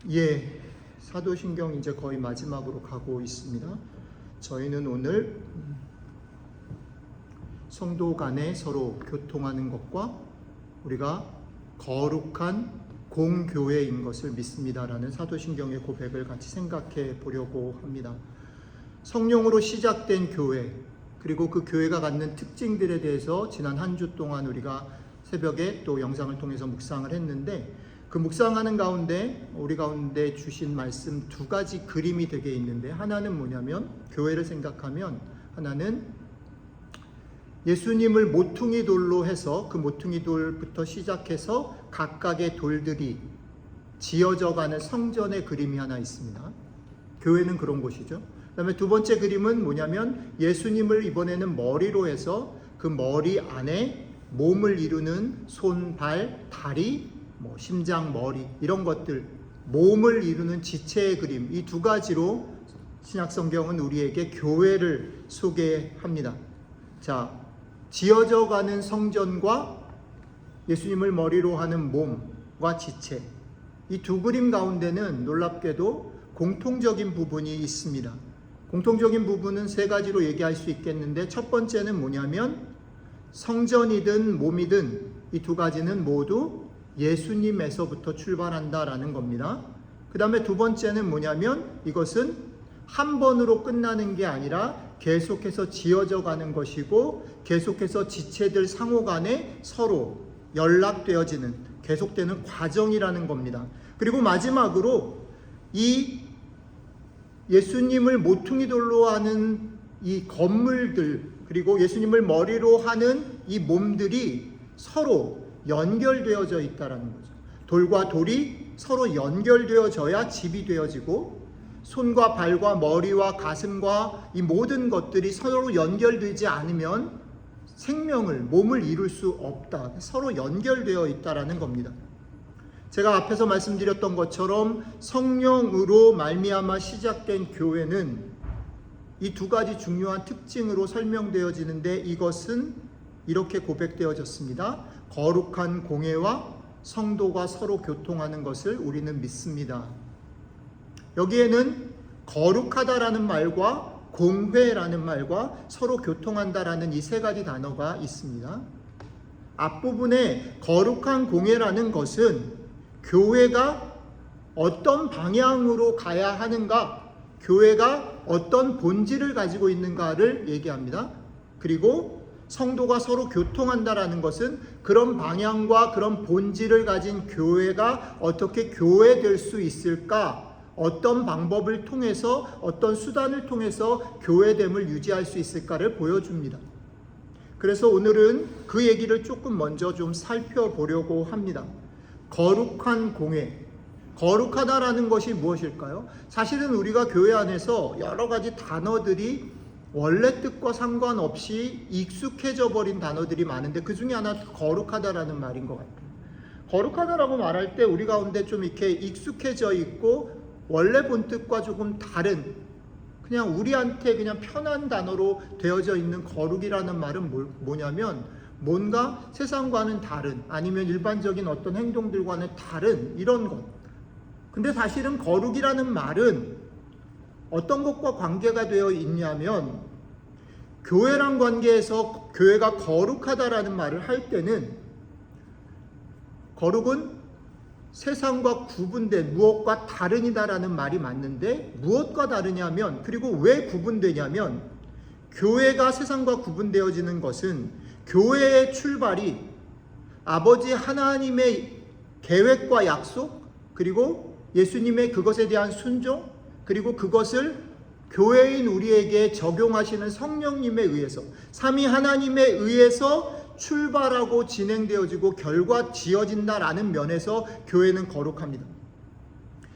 예, 사도신경 이제 거의 마지막으로 가고 있습니다. 저희는 오늘 성도 간에 서로 교통하는 것과 우리가 거룩한 공교회인 것을 믿습니다라는 사도신경의 고백을 같이 생각해 보려고 합니다. 성령으로 시작된 교회, 그리고 그 교회가 갖는 특징들에 대해서 지난 한 주 동안 우리가 새벽에 또 영상을 통해서 묵상을 했는데, 그 묵상하는 가운데 우리 가운데 주신 말씀 두 가지 그림이 되게 있는데, 하나는 뭐냐면 교회를 생각하면 하나는 예수님을 모퉁이 돌로 해서 그 모퉁이 돌부터 시작해서 각각의 돌들이 지어져 가는 성전의 그림이 하나 있습니다. 교회는 그런 곳이죠. 그 다음에 두 번째 그림은 뭐냐면 예수님을 이번에는 머리로 해서 그 머리 안에 몸을 이루는 손, 발, 다리, 심장, 머리 이런 것들, 몸을 이루는 지체의 그림, 이 두 가지로 신약성경은 우리에게 교회를 소개합니다. 자, 지어져 가는 성전과 예수님을 머리로 하는 몸과 지체, 이 두 그림 가운데는 놀랍게도 공통적인 부분이 있습니다. 공통적인 부분은 세 가지로 얘기할 수 있겠는데, 첫 번째는 뭐냐면 성전이든 몸이든 이 두 가지는 모두 예수님에서부터 출발한다라는 겁니다. 그 다음에 두 번째는 뭐냐면 이것은 한 번으로 끝나는 게 아니라 계속해서 지어져 가는 것이고, 계속해서 지체들 상호 간에 서로 연락되어지는 계속되는 과정이라는 겁니다. 그리고 마지막으로 이 예수님을 모퉁이 돌로 하는 이 건물들, 그리고 예수님을 머리로 하는 이 몸들이 서로 연결되어져 있다라는 거죠. 돌과 돌이 서로 연결되어져야 집이 되어지고, 손과 발과 머리와 가슴과 이 모든 것들이 서로 연결되지 않으면 생명을, 몸을 이룰 수 없다. 서로 연결되어 있다라는 겁니다. 제가 앞에서 말씀드렸던 것처럼 성령으로 말미암아 시작된 교회는 이 두 가지 중요한 특징으로 설명되어지는데, 이것은 이렇게 고백되어졌습니다. 거룩한 공회와 성도가 서로 교통하는 것을 우리는 믿습니다. 여기에는 거룩하다라는 말과 공회라는 말과 서로 교통한다라는 이 세 가지 단어가 있습니다. 앞부분에 거룩한 공회라는 것은 교회가 어떤 방향으로 가야 하는가, 교회가 어떤 본질을 가지고 있는가를 얘기합니다. 그리고 성도가 서로 교통한다라는 것은 그런 방향과 그런 본질을 가진 교회가 어떻게 교회될 수 있을까, 어떤 방법을 통해서, 어떤 수단을 통해서 교회됨을 유지할 수 있을까를 보여줍니다. 그래서 오늘은 그 얘기를 조금 먼저 좀 살펴보려고 합니다. 거룩한 공회, 거룩하다라는 것이 무엇일까요? 사실은 우리가 교회 안에서 여러 가지 단어들이 원래 뜻과 상관없이 익숙해져 버린 단어들이 많은데, 그 중에 하나 거룩하다라는 말인 것 같아요. 거룩하다라고 말할 때 우리 가운데 좀 이렇게 익숙해져 있고 원래 본 뜻과 조금 다른, 그냥 우리한테 그냥 편한 단어로 되어져 있는 거룩이라는 말은 뭐냐면 뭔가 세상과는 다른, 아니면 일반적인 어떤 행동들과는 다른 이런 것. 근데 사실은 거룩이라는 말은 어떤 것과 관계가 되어 있냐면, 교회랑 관계에서 교회가 거룩하다라는 말을 할 때는, 거룩은 세상과 구분된, 무엇과 다른이다라는 말이 맞는데, 무엇과 다르냐면, 그리고 왜 구분되냐면, 교회가 세상과 구분되어지는 것은 교회의 출발이 아버지 하나님의 계획과 약속, 그리고 예수님의 그것에 대한 순종, 그리고 그것을 교회인 우리에게 적용하시는 성령님에 의해서, 삼위 하나님에 의해서 출발하고 진행되어지고 결과 지어진다라는 면에서 교회는 거룩합니다.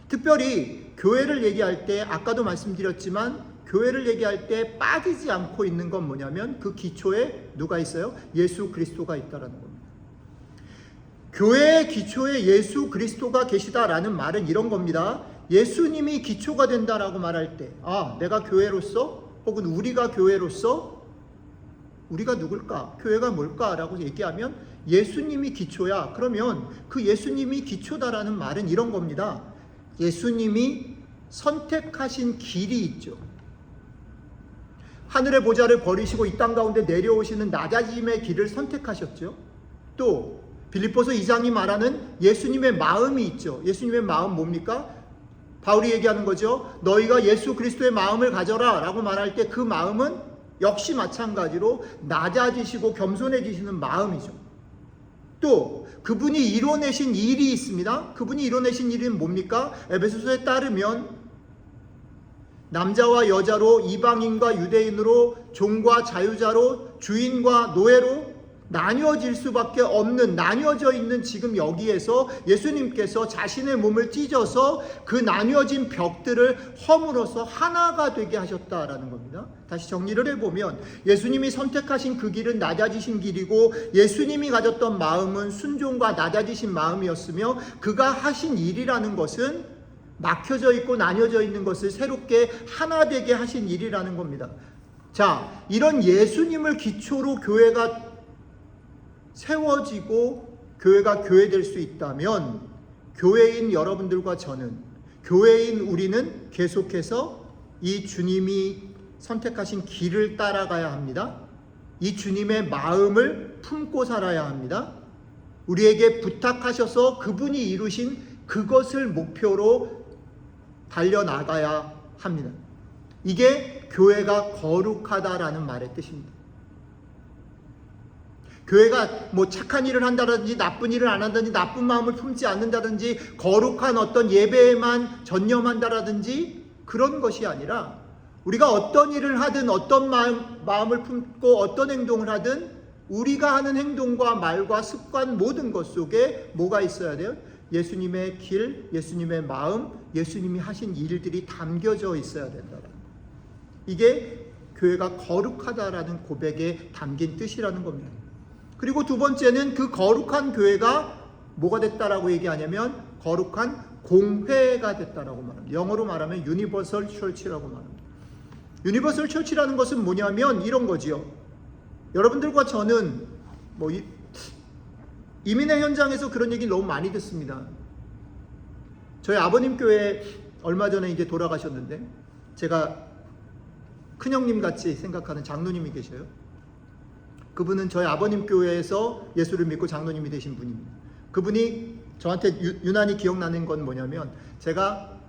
특별히 교회를 얘기할 때, 아까도 말씀드렸지만 교회를 얘기할 때 빠지지 않고 있는 건 뭐냐면, 그 기초에 누가 있어요? 예수 그리스도가 있다라는 겁니다. 교회의 기초에 예수 그리스도가 계시다라는 말은 이런 겁니다. 예수님이 기초가 된다라고 말할 때, 내가 교회로서, 혹은 우리가 교회로서, 우리가 누굴까? 교회가 뭘까? 라고 얘기하면 예수님이 기초야. 그러면 그 예수님이 기초다라는 말은 이런 겁니다. 예수님이 선택하신 길이 있죠. 하늘의 보좌를 버리시고 이 땅 가운데 내려오시는 낮아짐의 길을 선택하셨죠. 또 빌립보서 2장이 말하는 예수님의 마음이 있죠. 예수님의 마음 뭡니까? 바울이 얘기하는 거죠. 너희가 예수 그리스도의 마음을 가져라 라고 말할 때 그 마음은 역시 마찬가지로 낮아지시고 겸손해지시는 마음이죠. 또 그분이 이뤄내신 일이 있습니다. 그분이 이뤄내신 일은 뭡니까? 에베소서에 따르면 남자와 여자로, 이방인과 유대인으로, 종과 자유자로, 주인과 노예로 나뉘어질 수밖에 없는, 나뉘어져 있는 지금 여기에서 예수님께서 자신의 몸을 찢어서 그 나뉘어진 벽들을 허물어서 하나가 되게 하셨다라는 겁니다. 다시 정리를 해보면 예수님이 선택하신 그 길은 낮아지신 길이고, 예수님이 가졌던 마음은 순종과 낮아지신 마음이었으며, 그가 하신 일이라는 것은 막혀져 있고 나뉘어져 있는 것을 새롭게 하나 되게 하신 일이라는 겁니다. 자, 이런 예수님을 기초로 교회가 세워지고 교회가 교회될 수 있다면, 교회인 여러분들과 저는, 교회인 우리는 계속해서 이 주님이 선택하신 길을 따라가야 합니다. 이 주님의 마음을 품고 살아야 합니다. 우리에게 부탁하셔서 그분이 이루신 그것을 목표로 달려나가야 합니다. 이게 교회가 거룩하다라는 말의 뜻입니다. 교회가 뭐 착한 일을 한다든지 나쁜 일을 안 한다든지 나쁜 마음을 품지 않는다든지 거룩한 어떤 예배에만 전념한다든지 그런 것이 아니라, 우리가 어떤 일을 하든 어떤 마음을 품고 어떤 행동을 하든 우리가 하는 행동과 말과 습관 모든 것 속에 뭐가 있어야 돼요? 예수님의 길, 예수님의 마음, 예수님이 하신 일들이 담겨져 있어야 된다는, 이게 교회가 거룩하다라는 고백에 담긴 뜻이라는 겁니다. 그리고 두 번째는 그 거룩한 교회가 뭐가 됐다라고 얘기하냐면 거룩한 공회가 됐다라고 말합니다. 영어로 말하면 유니버설 처치라고 말합니다. 유니버설 처치라는 것은 뭐냐면 이런 거지요. 여러분들과 저는 뭐 이민의 현장에서 그런 얘기 너무 많이 듣습니다. 저희 아버님 교회 얼마 전에 이제 돌아가셨는데, 제가 큰형님 같이 생각하는 장로님이 계셔요. 그분은 저희 아버님 교회에서 예수를 믿고 장로님이 되신 분입니다. 그분이 저한테 유난히 기억나는 건 뭐냐면, 제가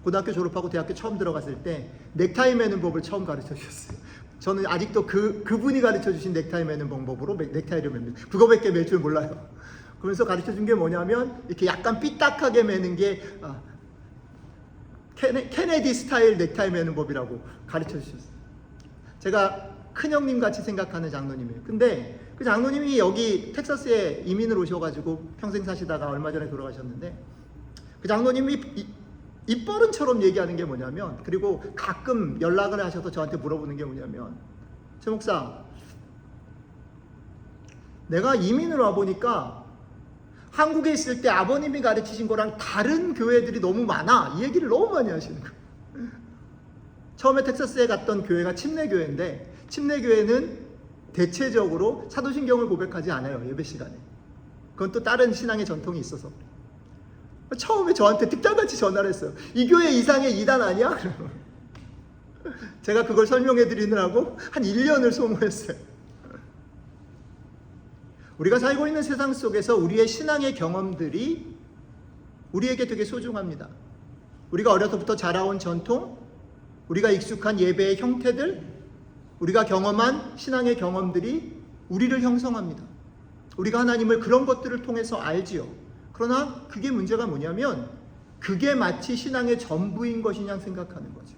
고등학교 졸업하고 대학교 처음 들어갔을 때 넥타이 매는 법을 처음 가르쳐 주셨어요. 저는 아직도 그분이 가르쳐 주신 넥타이 매는 방법으로 넥타이를 맵니다. 그거밖에 맬 줄 몰라요. 그러면서 가르쳐 준 게 뭐냐면, 이렇게 약간 삐딱하게 매는 게 케네디 스타일 넥타이 매는 법이라고 가르쳐 주셨어요. 제가 큰형님 같이 생각하는 장로님이에요. 근데 그 장로님이 여기 텍사스에 이민을 오셔가지고 평생 사시다가 얼마 전에 돌아가셨는데, 그 장로님이 입버릇처럼 얘기하는 게 뭐냐면, 그리고 가끔 연락을 하셔서 저한테 물어보는 게 뭐냐면, 최 목사, 내가 이민을 와보니까 한국에 있을 때 아버님이 가르치신 거랑 다른 교회들이 너무 많아. 이 얘기를 너무 많이 하시는 거예요. 처음에 텍사스에 갔던 교회가 침례교회인데, 침례교회는 대체적으로 사도신경을 고백하지 않아요, 예배 시간에. 그건 또 다른 신앙의 전통이 있어서. 처음에 저한테 득달같이 전화를 했어요. 이 교회 이상의 이단 아니야? 제가 그걸 설명해 드리느라고 한 1년을 소모했어요. 우리가 살고 있는 세상 속에서 우리의 신앙의 경험들이 우리에게 되게 소중합니다. 우리가 어려서부터 자라온 전통, 우리가 익숙한 예배의 형태들, 우리가 경험한 신앙의 경험들이 우리를 형성합니다. 우리가 하나님을 그런 것들을 통해서 알지요. 그러나 그게 문제가 뭐냐면, 그게 마치 신앙의 전부인 것이냐 생각하는 거죠.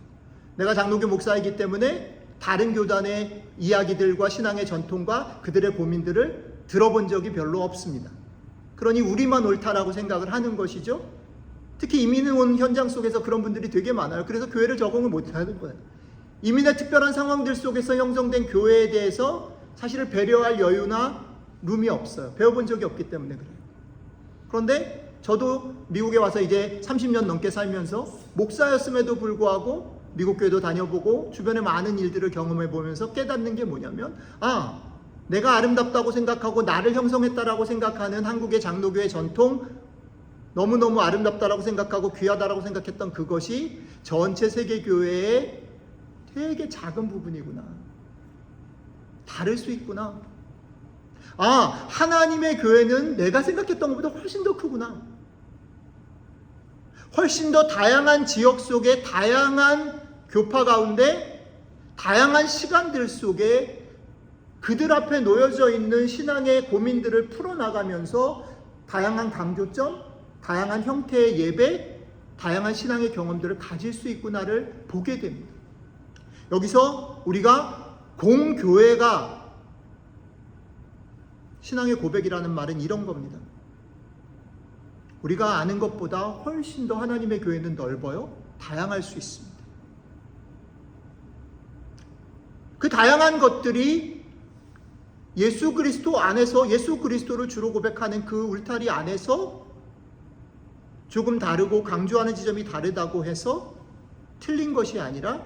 내가 장로교 목사이기 때문에 다른 교단의 이야기들과 신앙의 전통과 그들의 고민들을 들어본 적이 별로 없습니다. 그러니 우리만 옳다라고 생각을 하는 것이죠. 특히 이민 온 현장 속에서 그런 분들이 되게 많아요. 그래서 교회를 적응을 못하는 거예요. 이민의 특별한 상황들 속에서 형성된 교회에 대해서 사실을 배려할 여유나 룸이 없어요. 배워본 적이 없기 때문에 그래요. 그런데 저도 미국에 와서 이제 30년 넘게 살면서 목사였음에도 불구하고 미국 교회도 다녀보고 주변의 많은 일들을 경험해 보면서 깨닫는 게 뭐냐면, 내가 아름답다고 생각하고 나를 형성했다라고 생각하는 한국의 장로교의 전통, 너무너무 아름답다라고 생각하고 귀하다라고 생각했던 그것이 전체 세계교회의 되게 작은 부분이구나. 다를 수 있구나. 하나님의 교회는 내가 생각했던 것보다 훨씬 더 크구나. 훨씬 더 다양한 지역 속에 다양한 교파 가운데 다양한 시간들 속에 그들 앞에 놓여져 있는 신앙의 고민들을 풀어나가면서 다양한 강조점, 다양한 형태의 예배, 다양한 신앙의 경험들을 가질 수 있구나를 보게 됩니다. 여기서 우리가 공교회가 신앙의 고백이라는 말은 이런 겁니다. 우리가 아는 것보다 훨씬 더 하나님의 교회는 넓어요. 다양할 수 있습니다. 그 다양한 것들이 예수 그리스도 안에서 예수 그리스도를 주로 고백하는 그 울타리 안에서 조금 다르고 강조하는 지점이 다르다고 해서 틀린 것이 아니라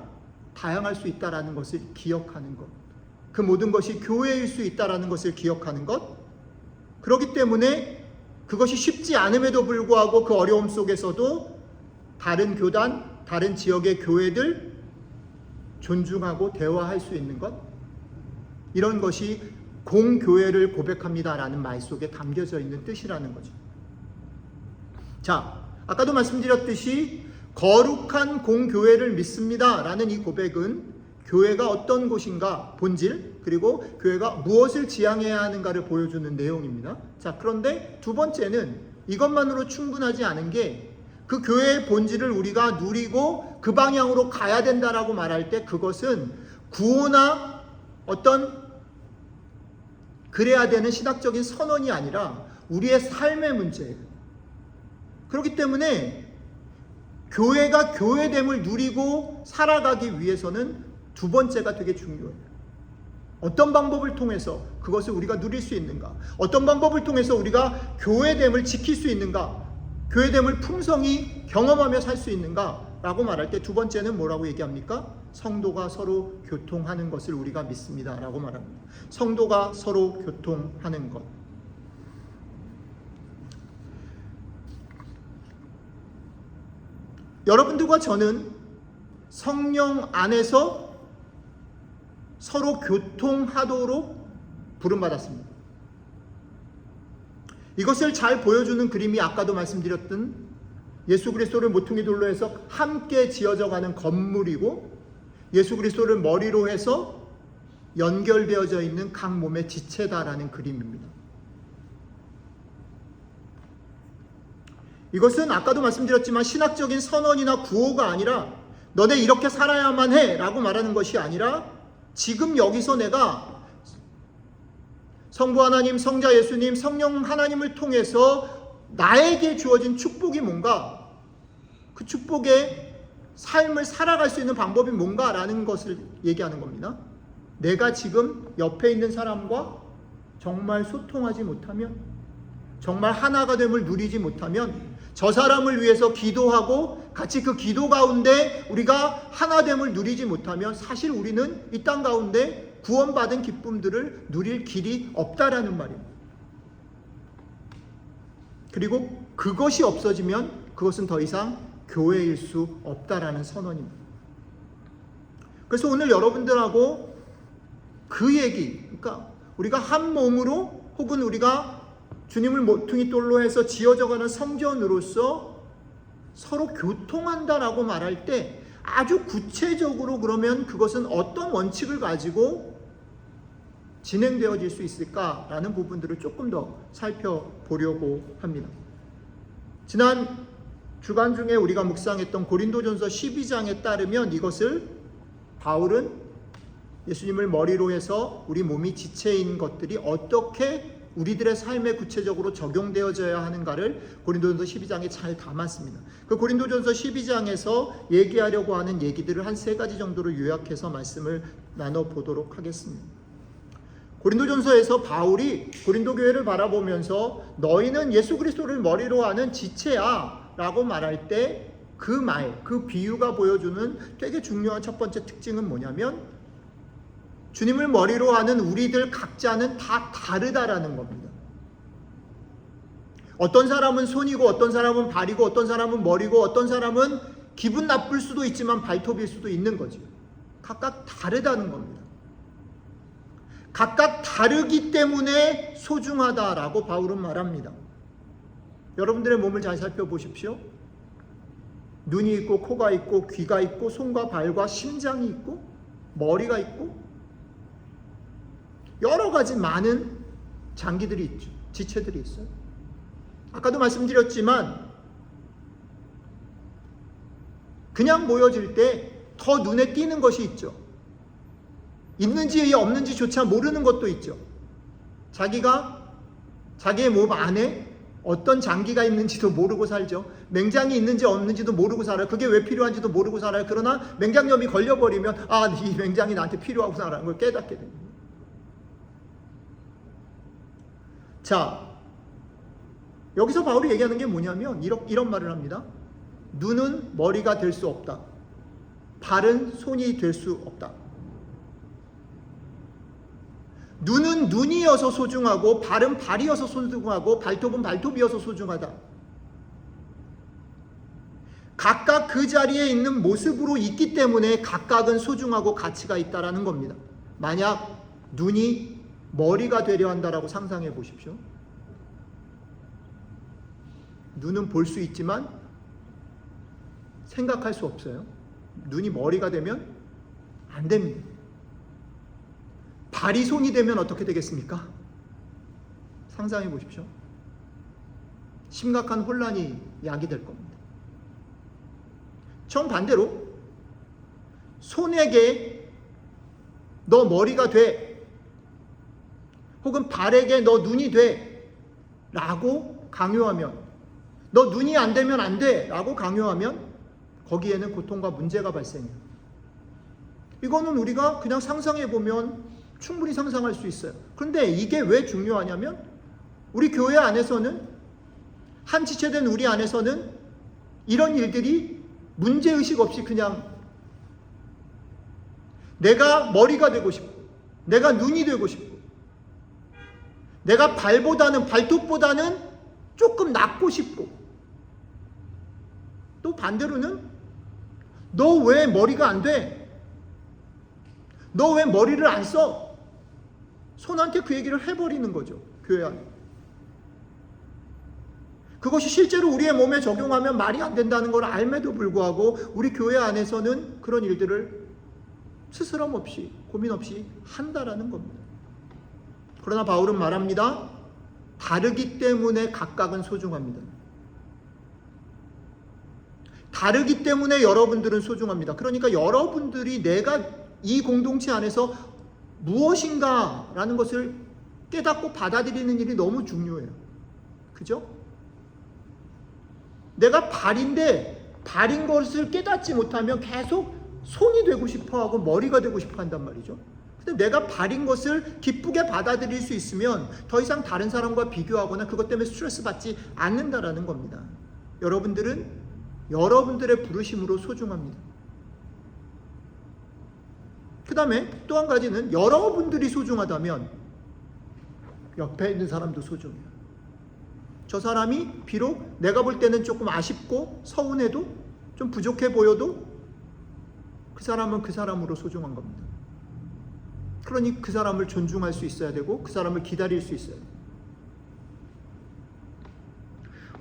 다양할 수 있다는 것을 기억하는 것. 그 모든 것이 교회일 수 있다는 것을 기억하는 것. 그렇기 때문에 그것이 쉽지 않음에도 불구하고 그 어려움 속에서도 다른 교단, 다른 지역의 교회들 존중하고 대화할 수 있는 것. 이런 것이 공교회를 고백합니다라는 말 속에 담겨져 있는 뜻이라는 거죠. 자, 아까도 말씀드렸듯이 거룩한 공교회를 믿습니다라는 이 고백은 교회가 어떤 곳인가 본질, 그리고 교회가 무엇을 지향해야 하는가를 보여주는 내용입니다. 자, 그런데 두 번째는 이것만으로 충분하지 않은 게 그 교회의 본질을 우리가 누리고 그 방향으로 가야 된다라고 말할 때 그것은 구호나 어떤 그래야 되는 신학적인 선언이 아니라 우리의 삶의 문제예요. 그렇기 때문에 교회가 교회됨을 누리고 살아가기 위해서는 두 번째가 되게 중요해요. 어떤 방법을 통해서 그것을 우리가 누릴 수 있는가? 어떤 방법을 통해서 우리가 교회됨을 지킬 수 있는가? 교회됨을 풍성히 경험하며 살 수 있는가? 라고 말할 때 두 번째는 뭐라고 얘기합니까? 성도가 서로 교통하는 것을 우리가 믿습니다 라고 말합니다. 성도가 서로 교통하는 것. 여러분들과 저는 성령 안에서 서로 교통하도록 부름받았습니다. 이것을 잘 보여주는 그림이 아까도 말씀드렸던 예수 그리스도를 모퉁이 돌로 해서 함께 지어져가는 건물이고 예수 그리스도를 머리로 해서 연결되어져 있는 각 몸의 지체다라는 그림입니다. 이것은 아까도 말씀드렸지만 신학적인 선언이나 구호가 아니라 너네 이렇게 살아야만 해 라고 말하는 것이 아니라 지금 여기서 내가 성부 하나님, 성자 예수님, 성령 하나님을 통해서 나에게 주어진 축복이 뭔가, 그 축복의 삶을 살아갈 수 있는 방법이 뭔가라는 것을 얘기하는 겁니다. 내가 지금 옆에 있는 사람과 정말 소통하지 못하면, 정말 하나가 됨을 누리지 못하면, 저 사람을 위해서 기도하고 같이 그 기도 가운데 우리가 하나됨을 누리지 못하면 사실 우리는 이 땅 가운데 구원받은 기쁨들을 누릴 길이 없다라는 말입니다. 그리고 그것이 없어지면 그것은 더 이상 교회일 수 없다라는 선언입니다. 그래서 오늘 여러분들하고 그 얘기, 그러니까 우리가 한 몸으로 혹은 우리가 주님을 모퉁이 돌로 해서 지어져가는 성전으로서 서로 교통한다라고 말할 때 아주 구체적으로 그러면 그것은 어떤 원칙을 가지고 진행되어질 수 있을까라는 부분들을 조금 더 살펴보려고 합니다. 지난 주간 중에 우리가 묵상했던 고린도전서 12장에 따르면 이것을 바울은 예수님을 머리로 해서 우리 몸이 지체인 것들이 어떻게 우리들의 삶에 구체적으로 적용되어져야 하는가를 고린도전서 12장에 잘 담았습니다. 그 고린도전서 12장에서 얘기하려고 하는 얘기들을 한 3가지 정도로 요약해서 말씀을 나눠보도록 하겠습니다. 고린도전서에서 바울이 고린도 교회를 바라보면서 너희는 예수 그리스도를 머리로 하는 지체야 라고 말할 때 그 말, 그 비유가 보여주는 되게 중요한 첫 번째 특징은 뭐냐면 주님을 머리로 하는 우리들 각자는 다 다르다라는 겁니다. 어떤 사람은 손이고 어떤 사람은 발이고 어떤 사람은 머리고 어떤 사람은 기분 나쁠 수도 있지만 발톱일 수도 있는 거죠. 각각 다르다는 겁니다. 각각 다르기 때문에 소중하다라고 바울은 말합니다. 여러분들의 몸을 잘 살펴보십시오. 눈이 있고 코가 있고 귀가 있고 손과 발과 심장이 있고 머리가 있고 여러 가지 많은 장기들이 있죠. 지체들이 있어요. 아까도 말씀드렸지만 그냥 모여질 때 더 눈에 띄는 것이 있죠. 있는지 없는지조차 모르는 것도 있죠. 자기의 몸 안에 어떤 장기가 있는지도 모르고 살죠. 맹장이 있는지 없는지도 모르고 살아요. 그게 왜 필요한지도 모르고 살아요. 그러나 맹장염이 걸려버리면 이 맹장이 나한테 필요하구나라는 걸 깨닫게 됩니다. 자, 여기서 바울이 얘기하는 게 뭐냐면 이런 말을 합니다. 눈은 머리가 될 수 없다. 발은 손이 될 수 없다. 눈은 눈이어서 소중하고 발은 발이어서 소중하고 발톱은 발톱이어서 소중하다. 각각 그 자리에 있는 모습으로 있기 때문에 각각은 소중하고 가치가 있다라는 겁니다. 만약 눈이 머리가 되려 한다라고 상상해 보십시오. 눈은 볼 수 있지만 생각할 수 없어요. 눈이 머리가 되면 안 됩니다. 발이 손이 되면 어떻게 되겠습니까? 상상해 보십시오. 심각한 혼란이 야기될 겁니다. 정반대로 손에게 너 머리가 돼, 혹은 발에게 너 눈이 돼 라고 강요하면, 너 눈이 안 되면 안 돼 라고 강요하면 거기에는 고통과 문제가 발생해요. 이거는 우리가 그냥 상상해 보면 충분히 상상할 수 있어요. 그런데 이게 왜 중요하냐면 우리 교회 안에서는, 한 지체된 우리 안에서는 이런 일들이 문제의식 없이 그냥 내가 머리가 되고 싶고, 내가 눈이 되고 싶고, 내가 발톱보다는 조금 낫고 싶고, 또 반대로는 너 왜 머리가 안 돼? 너 왜 머리를 안 써? 손한테 그 얘기를 해버리는 거죠. 교회 안에. 그것이 실제로 우리의 몸에 적용하면 말이 안 된다는 걸 알매도 불구하고 우리 교회 안에서는 그런 일들을 스스럼 없이, 고민 없이 한다라는 겁니다. 그러나 바울은 말합니다. 다르기 때문에 각각은 소중합니다. 다르기 때문에 여러분들은 소중합니다. 그러니까 여러분들이 내가 이 공동체 안에서 무엇인가라는 것을 깨닫고 받아들이는 일이 너무 중요해요. 그죠? 내가 발인데 발인 것을 깨닫지 못하면 계속 손이 되고 싶어하고 머리가 되고 싶어 한단 말이죠. 근데 내가 발인 것을 기쁘게 받아들일 수 있으면 더 이상 다른 사람과 비교하거나 그것 때문에 스트레스 받지 않는다라는 겁니다. 여러분들은 여러분들의 부르심으로 소중합니다. 그 다음에 또 한 가지는 여러분들이 소중하다면 옆에 있는 사람도 소중해요. 저 사람이 비록 내가 볼 때는 조금 아쉽고 서운해도 좀 부족해 보여도 그 사람은 그 사람으로 소중한 겁니다. 그러니 그 사람을 존중할 수 있어야 되고 그 사람을 기다릴 수 있어야 돼요.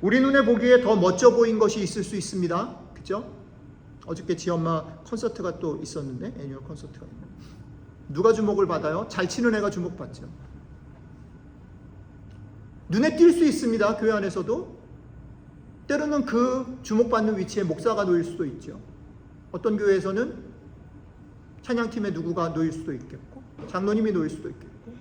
우리 눈에 보기에 더 멋져 보인 것이 있을 수 있습니다. 그죠? 어저께 지엄마 콘서트가 또 있었는데, 애니얼 콘서트가. 누가 주목을 받아요? 잘 치는 애가 주목받죠. 눈에 띌 수 있습니다. 교회 안에서도. 때로는 그 주목받는 위치에 목사가 놓일 수도 있죠. 어떤 교회에서는 찬양팀의 누구가 놓일 수도 있겠고, 장로님이 놓일 수도 있겠고,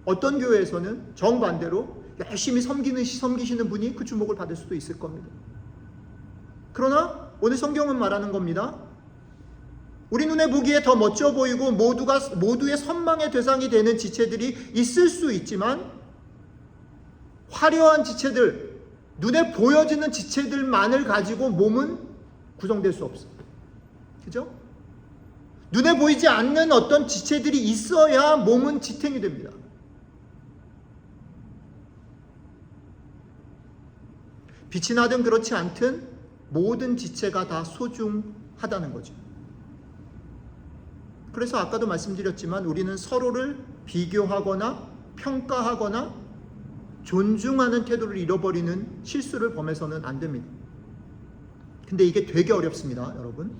어떤 교회에서는 정반대로 열심히 섬기시는 분이 그 주목을 받을 수도 있을 겁니다. 그러나 오늘 성경은 말하는 겁니다. 우리 눈에 보기에 더 멋져 보이고 모두의 선망의 대상이 되는 지체들이 있을 수 있지만 화려한 지체들, 눈에 보여지는 지체들만을 가지고 몸은 구성될 수 없어요. 그죠? 눈에 보이지 않는 어떤 지체들이 있어야 몸은 지탱이 됩니다. 빛이 나든 그렇지 않든 모든 지체가 다 소중하다는 거죠. 그래서 아까도 말씀드렸지만 우리는 서로를 비교하거나 평가하거나 존중하는 태도를 잃어버리는 실수를 범해서는 안 됩니다. 근데 이게 되게 어렵습니다, 여러분.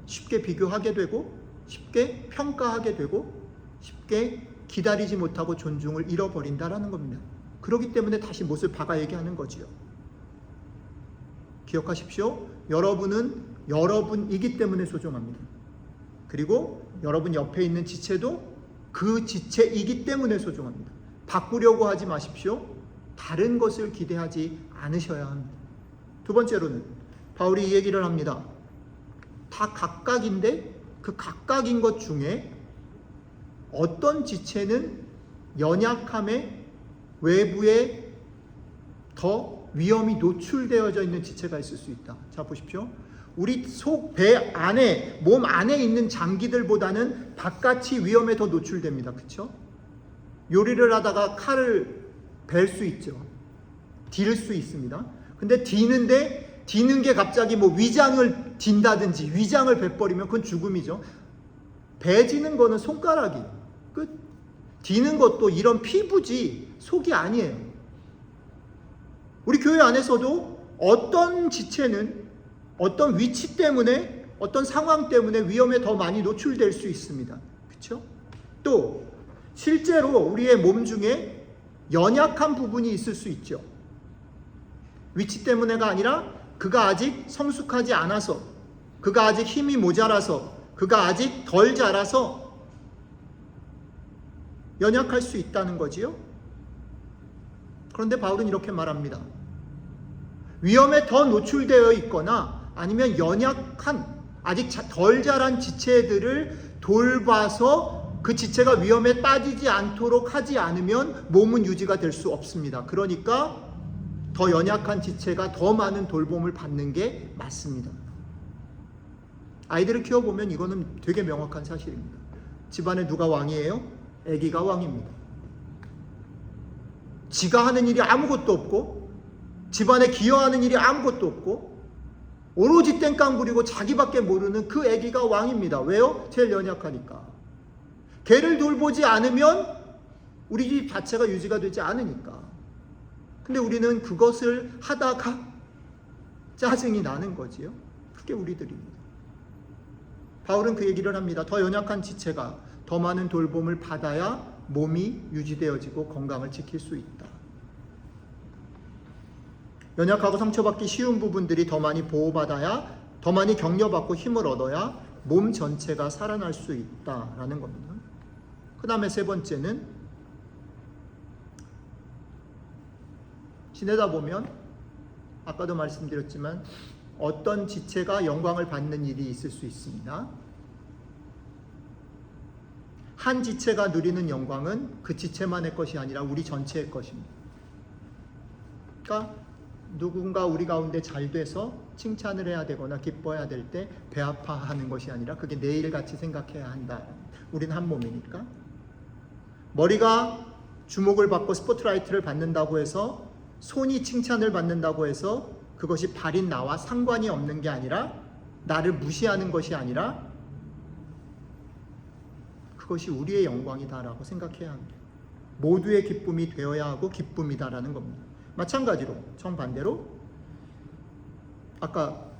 쉽게 비교하게 되고 쉽게 평가하게 되고 쉽게 기다리지 못하고 존중을 잃어버린다라는 겁니다. 그렇기 때문에 다시 못을 박아 얘기하는 거지요. 기억하십시오. 여러분은 여러분이기 때문에 소중합니다. 그리고 여러분 옆에 있는 지체도 그 지체이기 때문에 소중합니다. 바꾸려고 하지 마십시오. 다른 것을 기대하지 않으셔야 합니다. 두 번째로는 바울이 이 얘기를 합니다. 다 각각인데 그 각각인 것 중에 어떤 지체는 연약함에 외부에 더 위험이 노출되어져 있는 지체가 있을 수 있다. 자, 보십시오. 우리 속, 배 안에, 몸 안에 있는 장기들보다는 바깥이 위험에 더 노출됩니다. 그렇죠? 요리를 하다가 칼을 벨 수 있죠. 딜 수 있습니다. 근데 디는 게 갑자기 뭐 위장을 딘다든지 위장을 베버리면 그건 죽음이죠. 베지는 거는 손가락이 끝. 디는 것도 이런 피부지 속이 아니에요. 우리 교회 안에서도 어떤 지체는 어떤 위치 때문에 어떤 상황 때문에 위험에 더 많이 노출될 수 있습니다. 그렇죠? 또 실제로 우리의 몸 중에 연약한 부분이 있을 수 있죠. 위치 때문에가 아니라 그가 아직 성숙하지 않아서, 그가 아직 힘이 모자라서, 그가 아직 덜 자라서 연약할 수 있다는 거지요. 그런데 바울은 이렇게 말합니다. 위험에 더 노출되어 있거나 아니면 연약한 아직 덜 자란 지체들을 돌봐서 그 지체가 위험에 빠지지 않도록 하지 않으면 몸은 유지가 될 수 없습니다. 그러니까 더 연약한 지체가 더 많은 돌봄을 받는 게 맞습니다. 아이들을 키워보면 이거는 되게 명확한 사실입니다. 집안에 누가 왕이에요? 아기가 왕입니다. 지가 하는 일이 아무것도 없고 집안에 기여하는 일이 아무것도 없고 오로지 땡깡 부리고 자기밖에 모르는 그 아기가 왕입니다. 왜요? 제일 연약하니까. 걔를 돌보지 않으면 우리 집 자체가 유지가 되지 않으니까. 근데 우리는 그것을 하다가 짜증이 나는 거지요. 그게 우리들입니다. 바울은 그 얘기를 합니다. 더 연약한 지체가 더 많은 돌봄을 받아야 몸이 유지되어지고 건강을 지킬 수 있다. 연약하고 상처받기 쉬운 부분들이 더 많이 보호받아야, 더 많이 격려받고 힘을 얻어야 몸 전체가 살아날 수 있다라는 겁니다. 그 다음에 세 번째는 지내다 보면 아까도 말씀드렸지만 어떤 지체가 영광을 받는 일이 있을 수 있습니다. 한 지체가 누리는 영광은 그 지체만의 것이 아니라 우리 전체의 것입니다. 그러니까 누군가 우리 가운데 잘 돼서 칭찬을 해야 되거나 기뻐해야 될 때 배 아파하는 것이 아니라 그게 내 일같이 생각해야 한다. 우린 한 몸이니까. 머리가 주목을 받고 스포트라이트를 받는다고 해서, 손이 칭찬을 받는다고 해서 그것이 발인 나와 상관이 없는 게 아니라, 나를 무시하는 것이 아니라 그것이 우리의 영광이다라고 생각해야 합니다. 모두의 기쁨이 되어야 하고 기쁨이다라는 겁니다. 마찬가지로 정반대로 아까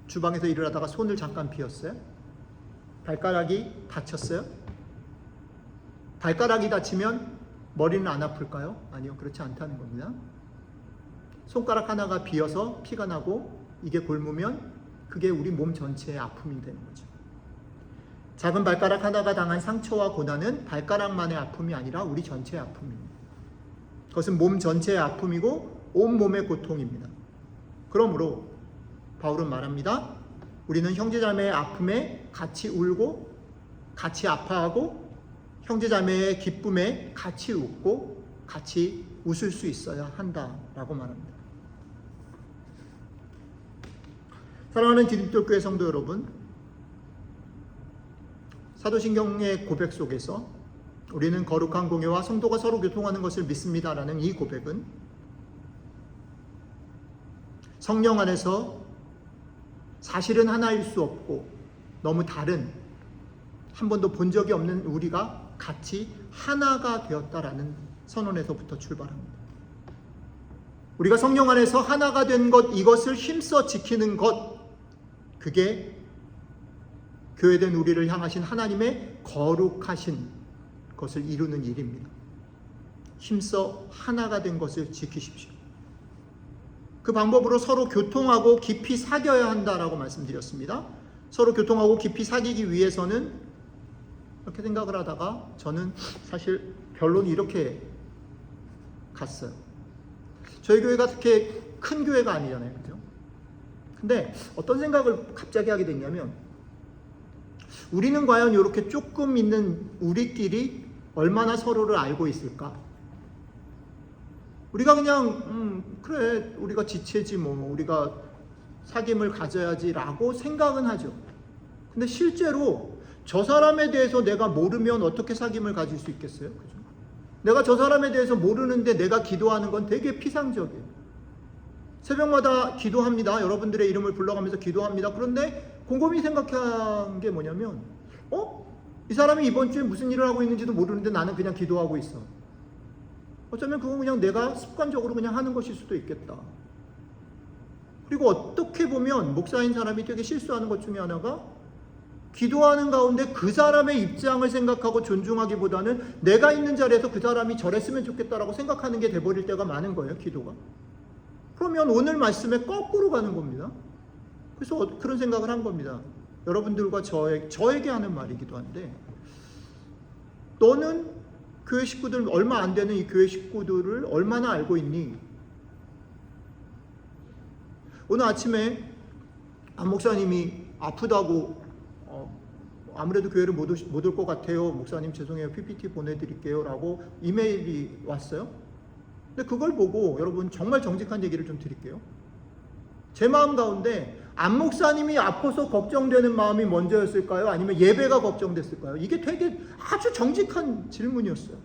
주방에서 일을 하다가 손을 잠깐 비었어요. 발가락이 다쳤어요. 발가락이 다치면 머리는 안 아플까요? 아니요, 그렇지 않다는 겁니다. 손가락 하나가 비어서 피가 나고 이게 곪으면 그게 우리 몸 전체의 아픔이 되는 거죠. 작은 발가락 하나가 당한 상처와 고난은 발가락만의 아픔이 아니라 우리 전체의 아픔입니다. 그것은 몸 전체의 아픔이고 온몸의 고통입니다. 그러므로 바울은 말합니다. 우리는 형제자매의 아픔에 같이 울고 같이 아파하고 형제자매의 기쁨에 같이 웃고 같이 웃을 수 있어야 한다라고 말합니다. 사랑하는 디딤돌교회 성도 여러분, 사도신경의 고백 속에서 우리는 거룩한 공예와 성도가 서로 교통하는 것을 믿습니다라는 이 고백은 성령 안에서 사실은 하나일 수 없고 너무 다른, 한 번도 본 적이 없는 우리가 같이 하나가 되었다라는 선언에서부터 출발합니다. 우리가 성령 안에서 하나가 된 것, 이것을 힘써 지키는 것, 그게 교회된 우리를 향하신 하나님의 거룩하신 것을 이루는 일입니다. 힘써 하나가 된 것을 지키십시오. 그 방법으로 서로 교통하고 깊이 사귀어야 한다라고 말씀드렸습니다. 서로 교통하고 깊이 사귀기 위해서는 이렇게 생각을 하다가 저는 사실 결론이 이렇게 갔어요. 저희 교회가 그렇게 큰 교회가 아니잖아요, 그죠? 근데 어떤 생각을 갑자기 하게 됐냐면, 우리는 과연 이렇게 조금 있는 우리끼리 얼마나 서로를 알고 있을까? 우리가 그냥 그래, 우리가 지체지 뭐, 우리가 사귐을 가져야지 라고 생각은 하죠. 근데 실제로 저 사람에 대해서 내가 모르면 어떻게 사귐을 가질 수 있겠어요? 그죠? 내가 저 사람에 대해서 모르는데 내가 기도하는 건 되게 피상적이에요. 새벽마다 기도합니다. 여러분들의 이름을 불러가면서 기도합니다. 그런데 곰곰이 생각한 게 뭐냐면, 이 사람이 이번 주에 무슨 일을 하고 있는지도 모르는데 나는 그냥 기도하고 있어. 어쩌면 그건 그냥 내가 습관적으로 그냥 하는 것일 수도 있겠다. 그리고 어떻게 보면 목사인 사람이 되게 실수하는 것 중에 하나가, 기도하는 가운데 그 사람의 입장을 생각하고 존중하기보다는 내가 있는 자리에서 그 사람이 저랬으면 좋겠다라고 생각하는 게 돼버릴 때가 많은 거예요, 기도가. 그러면 오늘 말씀에 거꾸로 가는 겁니다. 그래서 그런 생각을 한 겁니다. 여러분들과 저에게 하는 말이기도 한데, 너는 교회 식구들, 얼마 안 되는 이 교회 식구들을 얼마나 알고 있니? 오늘 아침에 안 목사님이 아프다고 아무래도 교회를 못 올 것 같아요. 목사님 죄송해요. PPT 보내드릴게요. 라고 이메일이 왔어요. 근데 그걸 보고 여러분 정말 정직한 얘기를 좀 드릴게요. 제 마음 가운데 안 목사님이 아파서 걱정되는 마음이 먼저였을까요? 아니면 예배가 걱정됐을까요? 이게 되게 아주 정직한 질문이었어요.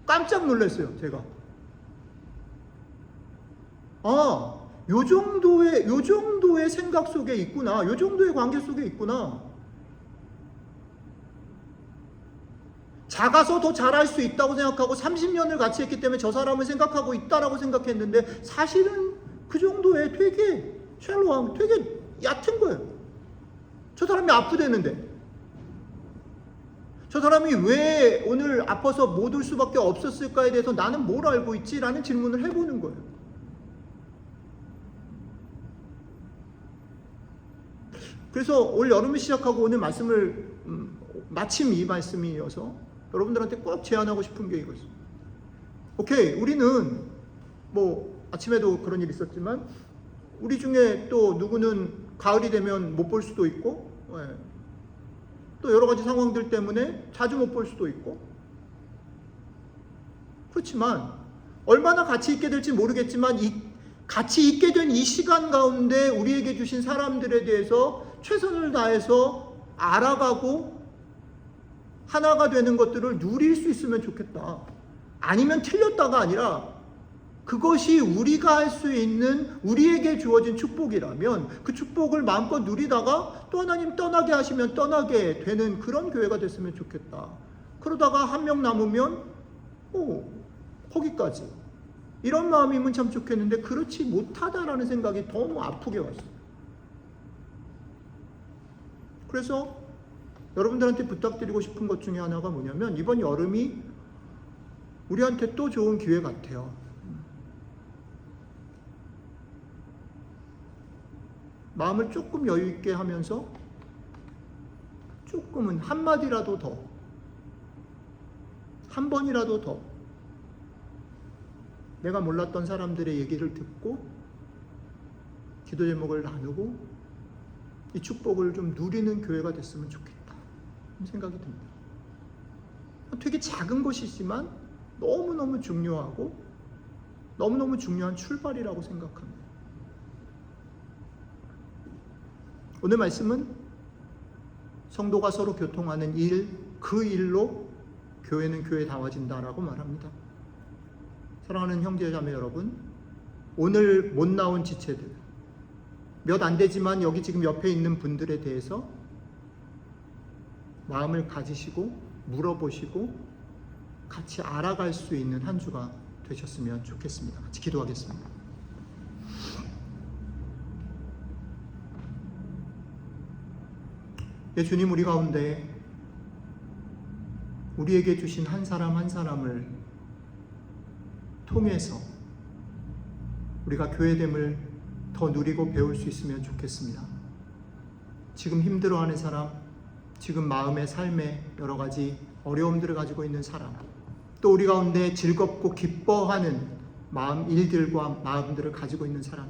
깜짝 놀랐어요, 제가. 요 정도의 생각 속에 있구나. 요 정도의 관계 속에 있구나. 작아서 더 잘할 수 있다고 생각하고 30년을 같이 했기 때문에 저 사람을 생각하고 있다라고 생각했는데, 사실은 그 정도의 되게 샬로함, 되게 얕은 거예요. 저 사람이 아프대는데, 저 사람이 왜 오늘 아파서 못 올 수밖에 없었을까에 대해서 나는 뭘 알고 있지? 라는 질문을 해보는 거예요. 그래서 올 여름을 시작하고 오늘 말씀을 마침 이 말씀이어서 여러분들한테 꼭 제안하고 싶은 게 이거죠. 오케이, 우리는 뭐 아침에도 그런 일이 있었지만 우리 중에 또 누구는 가을이 되면 못 볼 수도 있고, 또 여러 가지 상황들 때문에 자주 못 볼 수도 있고, 그렇지만 얼마나 같이 있게 될지 모르겠지만 같이 있게 된 이 시간 가운데 우리에게 주신 사람들에 대해서 최선을 다해서 알아가고 하나가 되는 것들을 누릴 수 있으면 좋겠다. 아니면 틀렸다가 아니라 그것이 우리가 할 수 있는 우리에게 주어진 축복이라면 그 축복을 마음껏 누리다가 또 하나님 떠나게 하시면 떠나게 되는 그런 교회가 됐으면 좋겠다. 그러다가 한 명 남으면 거기까지. 이런 마음이면 참 좋겠는데 그렇지 못하다라는 생각이 너무 아프게 왔어요. 그래서 여러분들한테 부탁드리고 싶은 것 중에 하나가 뭐냐면, 이번 여름이 우리한테 또 좋은 기회 같아요. 마음을 조금 여유 있게 하면서 조금은 한마디라도 더, 한 번이라도 더 내가 몰랐던 사람들의 얘기를 듣고 기도 제목을 나누고 이 축복을 좀 누리는 교회가 됐으면 좋겠다 생각이 듭니다. 되게 작은 것이지만 너무너무 중요하고 너무너무 중요한 출발이라고 생각합니다. 오늘 말씀은 성도가 서로 교통하는 일, 그 일로 교회는 교회다워진다라고 말합니다. 사랑하는 형제 자매 여러분, 오늘 못 나온 지체들, 몇 안 되지만 여기 지금 옆에 있는 분들에 대해서 마음을 가지시고 물어보시고 같이 알아갈 수 있는 한 주가 되셨으면 좋겠습니다. 같이 기도하겠습니다. 예, 주님, 우리 가운데 우리에게 주신 한 사람 한 사람을 통해서 우리가 교회됨을 더 누리고 배울 수 있으면 좋겠습니다. 지금 힘들어하는 사람, 지금 마음의 삶에 여러 가지 어려움들을 가지고 있는 사람, 또 우리 가운데 즐겁고 기뻐하는 마음, 일들과 마음들을 가지고 있는 사람,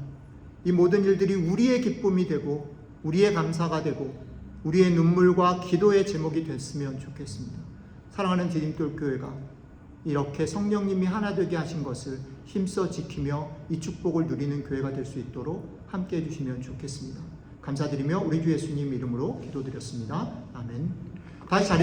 이 모든 일들이 우리의 기쁨이 되고 우리의 감사가 되고 우리의 눈물과 기도의 제목이 됐으면 좋겠습니다. 사랑하는 디딤돌교회가 이렇게 성령님이 하나 되게 하신 것을 힘써 지키며 이 축복을 누리는 교회가 될 수 있도록 함께 해주시면 좋겠습니다. 감사드리며 우리 주 예수님 이름으로 기도드렸습니다. 아멘. 다시 자리